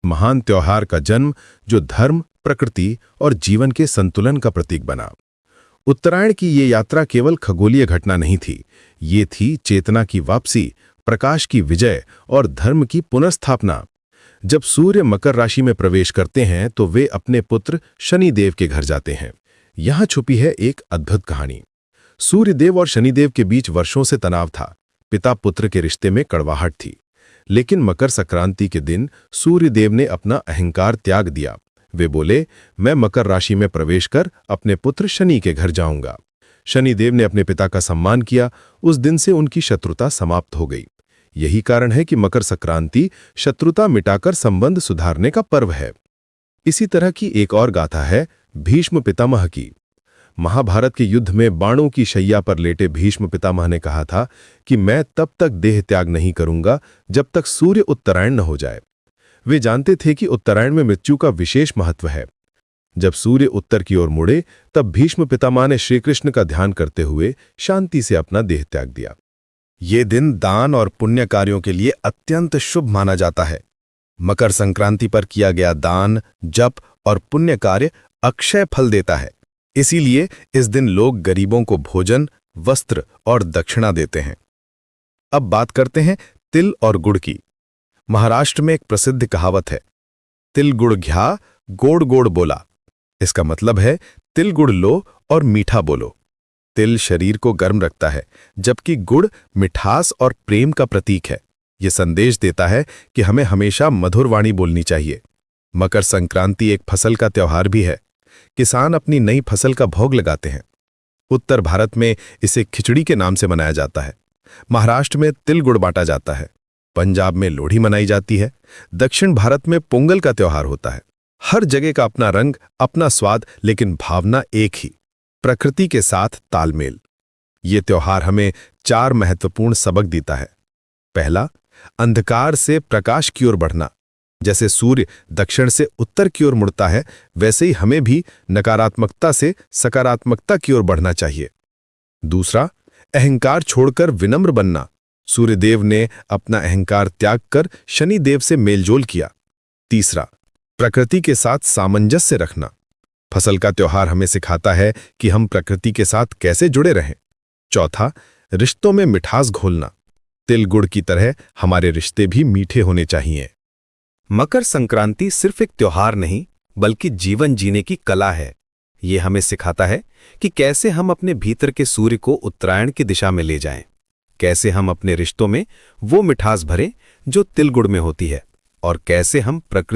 महान त्योहार का जन्म जो धर्म, प्रकृति और जीवन के संतुलन का प्रतीक बना। उत्तरायण की ये यात्रा केवल खगोलीय घटना नहीं थी, ये थी चेतना की वापसी, प्रकाश की विजय और धर्म की पुनर्स्थापना। जब सूर्य मकर राशि में प्रवेश करते हैं तो वे अपने पुत्र शनिदेव के घर जाते हैं। यहाँ छुपी है एक अद्भुत कहानी। सूर्यदेव और शनिदेव के बीच वर्षों से तनाव था, पिता पुत्र के रिश्ते में कड़वाहट थी। लेकिन मकर संक्रांति के दिन सूर्यदेव ने अपना अहंकार त्याग दिया। वे बोले, मैं मकर राशि में प्रवेश कर अपने पुत्र शनि के घर जाऊंगा। शनिदेव ने अपने पिता का सम्मान किया। उस दिन से उनकी शत्रुता समाप्त हो गई। यही कारण है कि मकर संक्रांति शत्रुता मिटाकर संबंध सुधारने का पर्व है। इसी तरह की एक और गाथा है भीष्म पितामह की। महाभारत के युद्ध में बाणों की शैया पर लेटे भीष्म पितामह ने कहा था कि मैं तब तक देह त्याग नहीं करूंगा जब तक सूर्य उत्तरायण न हो जाए। वे जानते थे कि उत्तरायण में मृत्यु का विशेष महत्व है। जब सूर्य उत्तर की ओर मुड़े तब भीष्म पितामह ने श्रीकृष्ण का ध्यान करते हुए शांति से अपना देह त्याग दिया। ये दिन दान और पुण्य कार्यों के लिए अत्यंत शुभ माना जाता है। मकर संक्रांति पर किया गया दान, जप और पुण्य कार्य अक्षय फल देता है। इसीलिए इस दिन लोग गरीबों को भोजन, वस्त्र और दक्षिणा देते हैं। अब बात करते हैं तिल और गुड़ की। महाराष्ट्र में एक प्रसिद्ध कहावत है, तिल गुड़ घ्या, गोड़ गोड़ बोला। इसका मतलब है तिल गुड़ लो और मीठा बोलो। तिल शरीर को गर्म रखता है, जबकि गुड़ मिठास और प्रेम का प्रतीक है। यह संदेश देता है कि हमें हमेशा मधुर वाणी बोलनी चाहिए। मकर संक्रांति एक फसल का त्योहार भी है। किसान अपनी नई फसल का भोग लगाते हैं। उत्तर भारत में इसे खिचड़ी के नाम से मनाया जाता है। महाराष्ट्र में तिल गुड़ बांटा जाता है। पंजाब में लोहड़ी मनाई जाती है। दक्षिण भारत में पोंगल का त्योहार होता है। हर जगह का अपना रंग, अपना स्वाद, लेकिन भावना एक ही, प्रकृति के साथ तालमेल। ये त्योहार हमें 4 महत्वपूर्ण सबक देता है। पहला, अंधकार से प्रकाश की ओर बढ़ना। जैसे सूर्य दक्षिण से उत्तर की ओर मुड़ता है, वैसे ही हमें भी नकारात्मकता से सकारात्मकता की ओर बढ़ना चाहिए। दूसरा, अहंकार छोड़कर विनम्र बनना। सूर्यदेव ने अपना अहंकार त्याग कर शनिदेव से मेलजोल किया। तीसरा, प्रकृति के साथ सामंजस्य रखना। फसल का त्योहार हमें सिखाता है कि हम प्रकृति के साथ कैसे जुड़े रहें। चौथा, रिश्तों में मिठास घोलना। तिल गुड़ की तरह हमारे रिश्ते भी मीठे होने चाहिए। मकर संक्रांति सिर्फ एक त्योहार नहीं, बल्कि जीवन जीने की कला है। ये हमें सिखाता है कि कैसे हम अपने भीतर के सूर्य को उत्तरायण की दिशा में ले जाएं, कैसे हम अपने रिश्तों में वो मिठास भरें जो तिल गुड़ में होती है, और कैसे हम प्रकृति